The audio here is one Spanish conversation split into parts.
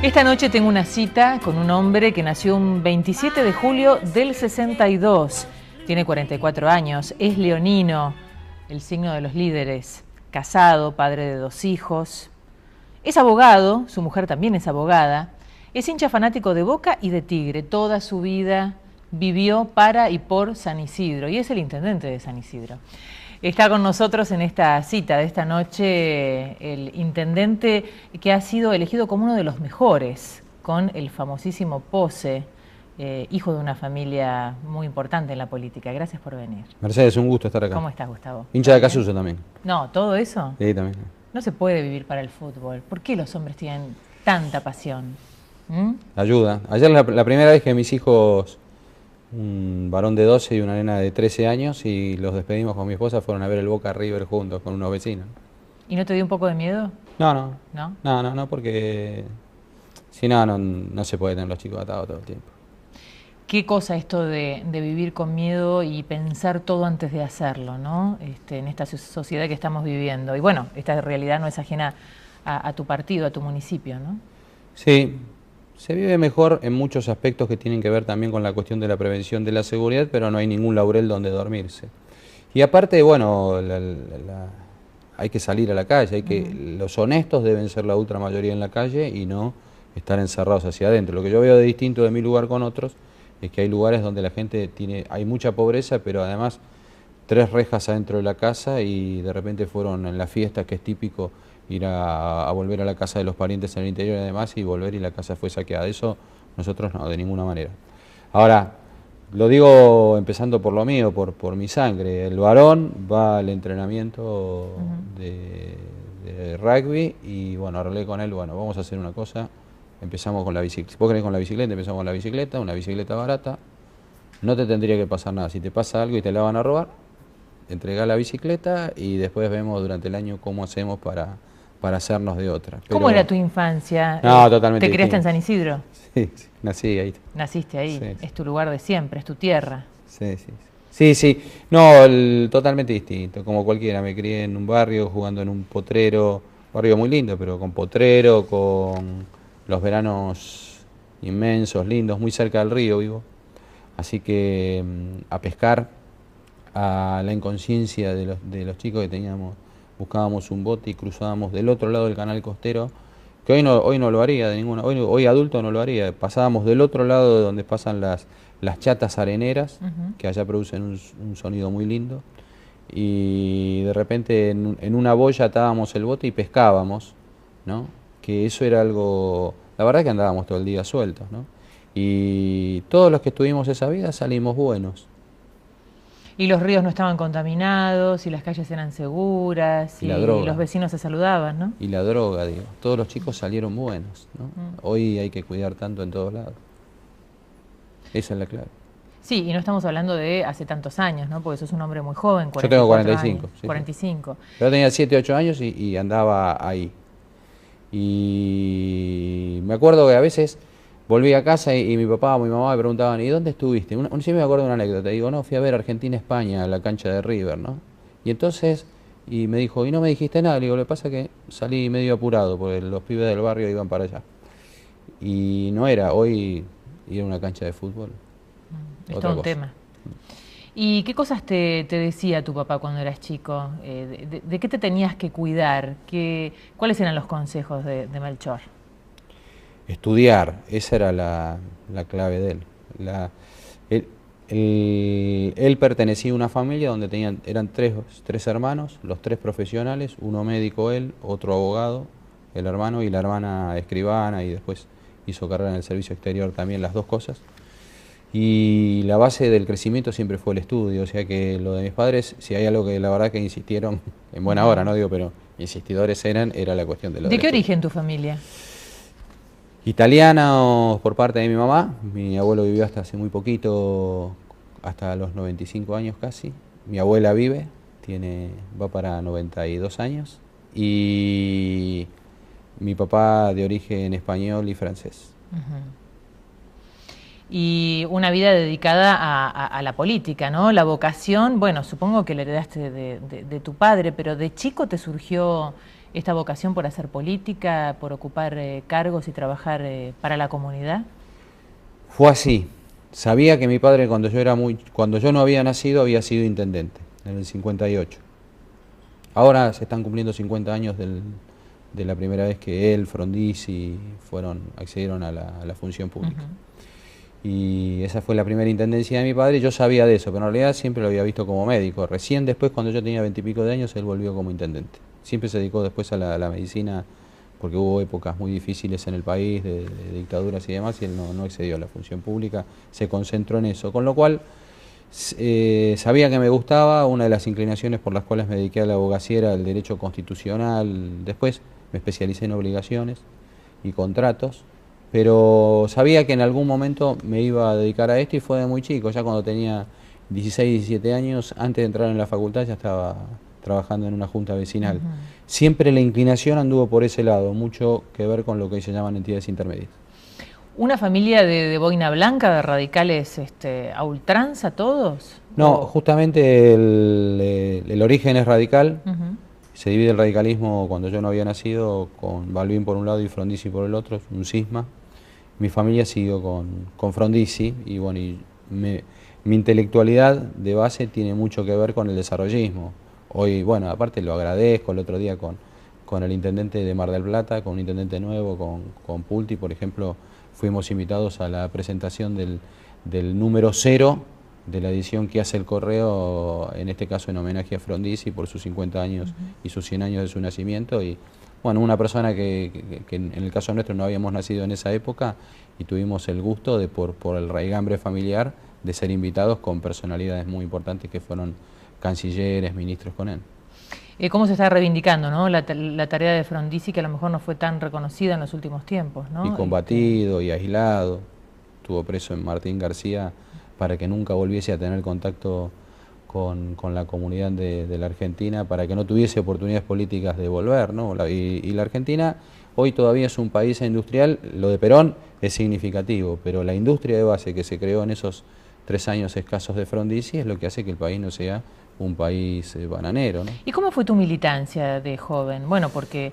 Esta noche tengo una cita con un hombre que nació un 27 de julio del 62. Tiene 44 años, es leonino, el signo de los líderes, casado, padre de 2 hijos. Es abogado, su mujer también es abogada, es hincha fanático de Boca y de Tigre. Toda su vida vivió para y por San Isidro y es el intendente de San Isidro. Está con nosotros en esta cita de esta noche el intendente que ha sido elegido como uno de los mejores, con el famosísimo Pose, hijo de una familia muy importante en la política. Gracias por venir. Mercedes, un gusto estar acá. ¿Cómo estás, Gustavo? Hincha de Acasuso también. No, ¿todo eso? Sí, también. No se puede vivir para el fútbol. ¿Por qué los hombres tienen tanta pasión? Ayuda. Ayer la primera vez que mis hijos, un varón de 12 y una nena de 13 años, y los despedimos con mi esposa, fueron a ver el Boca River juntos con unos vecinos. ¿Y no te dio un poco de miedo? No, ¿No? porque si no se puede tener los chicos atados todo el tiempo. Qué cosa esto de vivir con miedo y pensar todo antes de hacerlo, ¿no? En esta sociedad que estamos viviendo. Y bueno, esta realidad no es ajena a tu partido, a tu municipio, ¿no? Sí, se vive mejor en muchos aspectos que tienen que ver también con la cuestión de la prevención de la seguridad, pero no hay ningún laurel donde dormirse. Y aparte, bueno, hay que salir a la calle, los honestos deben ser la ultra mayoría en la calle y no estar encerrados hacia adentro. Lo que yo veo de distinto de mi lugar con otros es que hay lugares donde la gente hay mucha pobreza, pero además 3 rejas adentro de la casa y de repente fueron en la fiesta, que es típico ir a volver a la casa de los parientes en el interior y demás, y volver y la casa fue saqueada. Eso nosotros no, de ninguna manera. Ahora, lo digo empezando por lo mío, por mi sangre. El varón va al entrenamiento de rugby y bueno, arreglé con él, bueno, vamos a hacer una cosa. Empezamos con la bicicleta. ¿Vos querés con la bicicleta? Empezamos con la bicicleta, una bicicleta barata. No te tendría que pasar nada. Si te pasa algo y te la van a robar, entregá la bicicleta y después vemos durante el año cómo hacemos para hacernos de otra. Pero, ¿cómo era tu infancia? No, totalmente ¿Te criaste distinto. en San Isidro? Sí, nací ahí. Naciste ahí, Sí. es tu lugar de siempre, es tu tierra. Sí. No, totalmente distinto, como cualquiera. Me crié en un barrio, jugando en un potrero, barrio muy lindo, pero con potrero, con los veranos inmensos, lindos, muy cerca del río vivo. Así que a pescar, a la inconsciencia de los chicos que teníamos, buscábamos un bote y cruzábamos del otro lado del canal costero, que hoy no lo haría de ninguna, hoy adulto no lo haría. Pasábamos del otro lado de donde pasan las chatas areneras, que allá producen un sonido muy lindo, y de repente en una boya atábamos el bote y pescábamos, ¿no? Que eso era algo, la verdad que andábamos todo el día sueltos, ¿no? Y todos los que estuvimos esa vida salimos buenos. Y los ríos no estaban contaminados, y las calles eran seguras, y los vecinos se saludaban, ¿no? Y la droga, digo. Todos los chicos salieron buenos, ¿no? Hoy hay que cuidar tanto en todos lados. Esa es la clave. Sí, y no estamos hablando de hace tantos años, ¿no? Porque sos un hombre muy joven, 44 Yo tengo 45. años, 45. Yo tenía 7, 8 años y andaba ahí. Y me acuerdo que a veces volví a casa y mi papá o mi mamá me preguntaban, ¿y dónde estuviste? Siempre me acuerdo de una anécdota. Digo, no, fui a ver Argentina-España a la cancha de River, ¿no? Y entonces, y me dijo, ¿y no me dijiste nada? Le digo, lo que pasa es que salí medio apurado porque los pibes del barrio iban para allá. Y no era, hoy ir a una cancha de fútbol. Es todo un tema. ¿Y qué cosas te decía tu papá cuando eras chico? ¿De qué te tenías que cuidar? ¿Cuáles eran los consejos de Melchor? Estudiar, esa era la clave de él. Él pertenecía a una familia donde eran tres hermanos, los 3 profesionales, uno médico él, otro abogado, el hermano, y la hermana escribana, y después hizo carrera en el servicio exterior también, las 2 cosas. Y la base del crecimiento siempre fue el estudio, o sea que lo de mis padres, si hay algo que la verdad que insistieron, en buena hora, no digo, pero insistidores era la cuestión de lo ¿De qué origen tu familia? Italianos por parte de mi mamá. Mi abuelo vivió hasta hace muy poquito, hasta los 95 años casi. Mi abuela vive, va para 92 años. Y mi papá de origen español y francés. Y una vida dedicada a la política, ¿no? La vocación, bueno, supongo que la heredaste de tu padre, pero de chico te surgió esta vocación por hacer política, por ocupar cargos y trabajar para la comunidad? Fue así. Sabía que mi padre cuando yo no había nacido había sido intendente, en el 58. Ahora se están cumpliendo 50 años de la primera vez que él, Frondizi, accedieron a la función pública. Y esa fue la primera intendencia de mi padre, y yo sabía de eso, pero en realidad siempre lo había visto como médico. Recién después, cuando yo tenía 20 y pico de años, él volvió como intendente. Siempre se dedicó después a la medicina, porque hubo épocas muy difíciles en el país, de dictaduras y demás, y él no accedió a la función pública, se concentró en eso. Con lo cual, sabía que me gustaba. Una de las inclinaciones por las cuales me dediqué a la abogacía era el derecho constitucional. Después me especialicé en obligaciones y contratos, pero sabía que en algún momento me iba a dedicar a esto, y fue de muy chico. Ya cuando tenía 16, 17 años, antes de entrar en la facultad, ya estaba trabajando en una junta vecinal. Siempre la inclinación anduvo por ese lado, mucho que ver con lo que se llaman entidades intermedias. ¿Una familia de boina blanca, de radicales a ultranza todos? No, justamente el origen es radical. Se divide el radicalismo, cuando yo no había nacido, con Balbín por un lado y Frondizi por el otro, es un cisma. Mi familia siguió con Frondizi, y bueno, mi intelectualidad de base tiene mucho que ver con el desarrollismo. Hoy, bueno, aparte lo agradezco. El otro día con el intendente de Mar del Plata, con un intendente nuevo, con Pulti, por ejemplo, fuimos invitados a la presentación del número 0 de la edición que hace el Correo, en este caso en homenaje a Frondizi por sus 50 años y sus 100 años de su nacimiento. Y bueno, una persona que en el caso nuestro no habíamos nacido en esa época, y tuvimos el gusto de, por el raigambre familiar, de ser invitados con personalidades muy importantes que fueron cancilleres, ministros con él. ¿Cómo se está reivindicando, ¿no?, la tarea de Frondizi, que a lo mejor no fue tan reconocida en los últimos tiempos, ¿no? Y combatido y aislado. Estuvo preso en Martín García para que nunca volviese a tener contacto con la comunidad de la Argentina, para que no tuviese oportunidades políticas de volver, ¿no? Y la Argentina hoy todavía es un país industrial. Lo de Perón es significativo, pero la industria de base que se creó en esos 3 años escasos de Frondizi es lo que hace que el país no sea un país bananero, ¿no? ¿Y cómo fue tu militancia de joven? Bueno, porque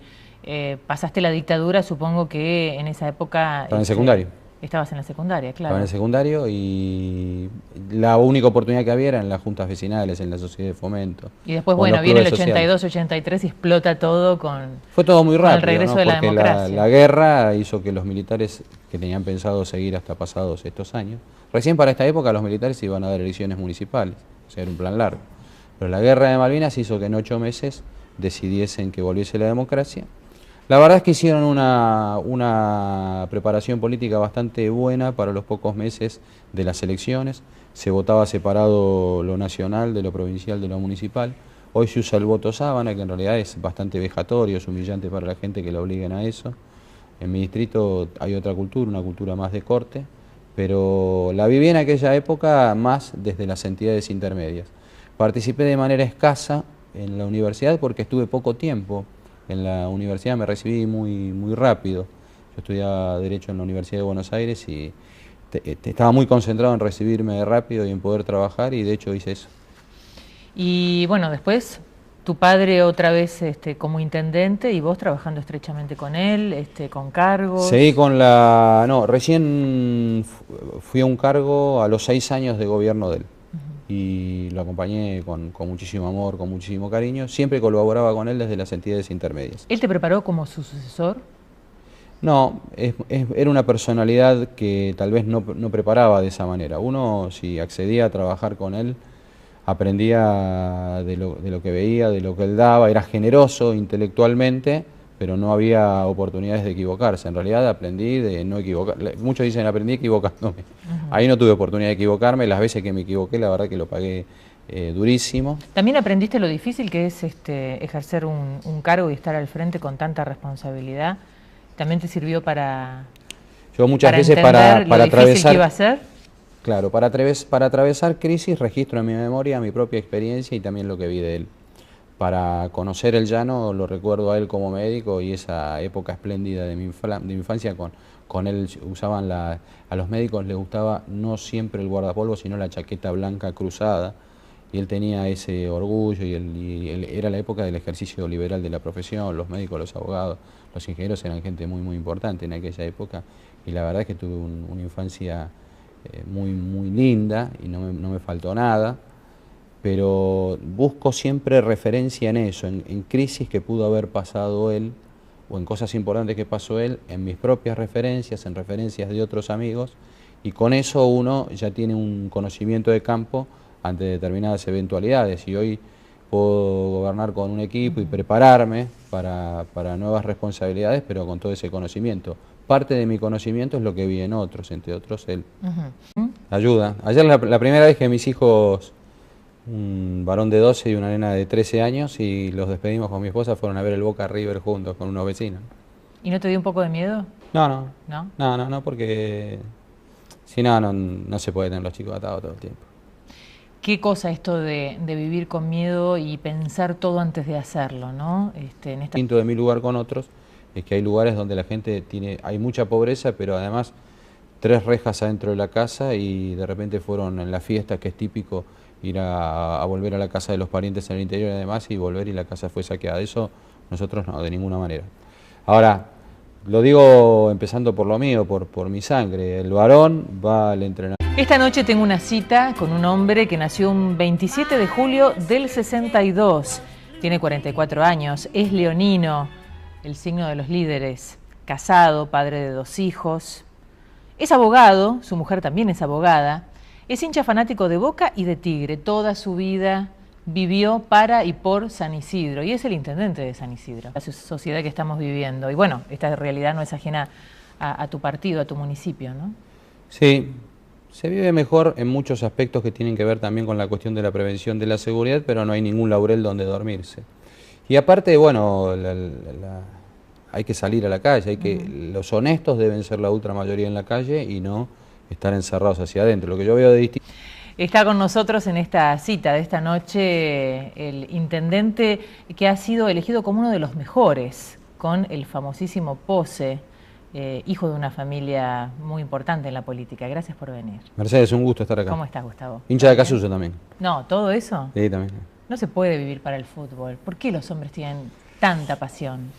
pasaste la dictadura, supongo que en esa época... Estaba en secundario. Estabas en la secundaria, claro. Estaba en el secundario, y la única oportunidad que había era en las juntas vecinales, en la sociedad de fomento. Y después, bueno, viene el 82, 83 y explota todo con... Fue todo muy rápido, el regreso, ¿no?, de la porque democracia. la guerra hizo que los militares, que tenían pensado seguir hasta pasados estos años, recién para esta época los militares iban a dar elecciones municipales, o sea, era un plan largo. Pero la guerra de Malvinas hizo que en 8 meses decidiesen que volviese la democracia. La verdad es que hicieron una preparación política bastante buena para los pocos meses de las elecciones. Se votaba separado lo nacional de lo provincial de lo municipal. Hoy se usa el voto sábana, que en realidad es bastante vejatorio, es humillante para la gente que la obliguen a eso. En mi distrito hay otra cultura, una cultura más de corte, pero la viví en aquella época más desde las entidades intermedias. Participé de manera escasa en la universidad porque estuve poco tiempo. En la universidad me recibí muy rápido. Yo estudiaba Derecho en la Universidad de Buenos Aires, y estaba muy concentrado en recibirme rápido y en poder trabajar, y de hecho hice eso. Y bueno, después tu padre otra vez como intendente, y vos trabajando estrechamente con él, con cargos. Seguí recién fui a un cargo a los 6 años de gobierno de él. Y lo acompañé con muchísimo amor, con muchísimo cariño. Siempre colaboraba con él desde las entidades intermedias. ¿Él te preparó como su sucesor? No, era una personalidad que tal vez no preparaba de esa manera. Uno, si accedía a trabajar con él, aprendía de lo que veía, de lo que él daba. Era generoso intelectualmente, pero no había oportunidades de equivocarse. En realidad aprendí de no equivocar. Muchos dicen aprendí equivocándome. Ahí no tuve oportunidad de equivocarme. Las veces que me equivoqué, la verdad que lo pagué durísimo. ¿También aprendiste lo difícil que es ejercer un cargo y estar al frente con tanta responsabilidad? ¿También te sirvió para Yo muchas veces para atravesar, que iba a ser? Claro, para atravesar crisis registro en mi memoria mi propia experiencia y también lo que vi de él. Para conocer el llano lo recuerdo a él como médico, y esa época espléndida de mi infancia con él usaban a los médicos les gustaba no siempre el guardapolvo, sino la chaqueta blanca cruzada, y él tenía ese orgullo era la época del ejercicio liberal de la profesión, los médicos, los abogados, los ingenieros eran gente muy muy importante en aquella época y la verdad es que tuve una infancia muy linda y no me faltó nada, pero busco siempre referencia en eso, en crisis que pudo haber pasado él o en cosas importantes que pasó él, en mis propias referencias, en referencias de otros amigos, y con eso uno ya tiene un conocimiento de campo ante determinadas eventualidades, y hoy puedo gobernar con un equipo y prepararme para nuevas responsabilidades, pero con todo ese conocimiento. Parte de mi conocimiento es lo que vi en otros, entre otros él. Ayuda. Ayer la primera vez que mis hijos, un varón de 12 y una nena de 13 años, y los despedimos con mi esposa, fueron a ver el Boca River juntos con unos vecinos. ¿Y no te dio un poco de miedo? No, porque si no se puede tener los chicos atados todo el tiempo. ¿Qué cosa esto de vivir con miedo y pensar todo antes de hacerlo, ¿no? Distinto de mi lugar con otros es que hay lugares donde la gente hay mucha pobreza, pero además 3 rejas adentro de la casa y de repente fueron en la fiesta, que es típico ir a volver a la casa de los parientes en el interior y demás, y volver y la casa fue saqueada. Eso nosotros no, de ninguna manera. Ahora, lo digo empezando por lo mío, por mi sangre. El varón va al entrenamiento. Esta noche tengo una cita con un hombre que nació un 27 de julio del 62. Tiene 44 años, es leonino, el signo de los líderes, casado, padre de 2 hijos. Es abogado, su mujer también es abogada. Es hincha fanático de Boca y de Tigre. Toda su vida vivió para y por San Isidro y es el intendente de San Isidro, la sociedad que estamos viviendo. Y bueno, esta realidad no es ajena a tu partido, a tu municipio, ¿no? Sí, se vive mejor en muchos aspectos que tienen que ver también con la cuestión de la prevención de la seguridad, pero no hay ningún laurel donde dormirse. Y aparte, bueno, hay que salir a la calle, los honestos deben ser la ultra mayoría en la calle y no estar encerrados hacia adentro. Lo que yo veo de distinto. Está con nosotros en esta cita de esta noche el intendente que ha sido elegido como uno de los mejores, con el famosísimo Pose, hijo de una familia muy importante en la política. Gracias por venir. Mercedes, un gusto estar acá. ¿Cómo estás, Gustavo? Hincha de Casuso también. No, ¿todo eso? Sí, también. No se puede vivir para el fútbol. ¿Por qué los hombres tienen tanta pasión?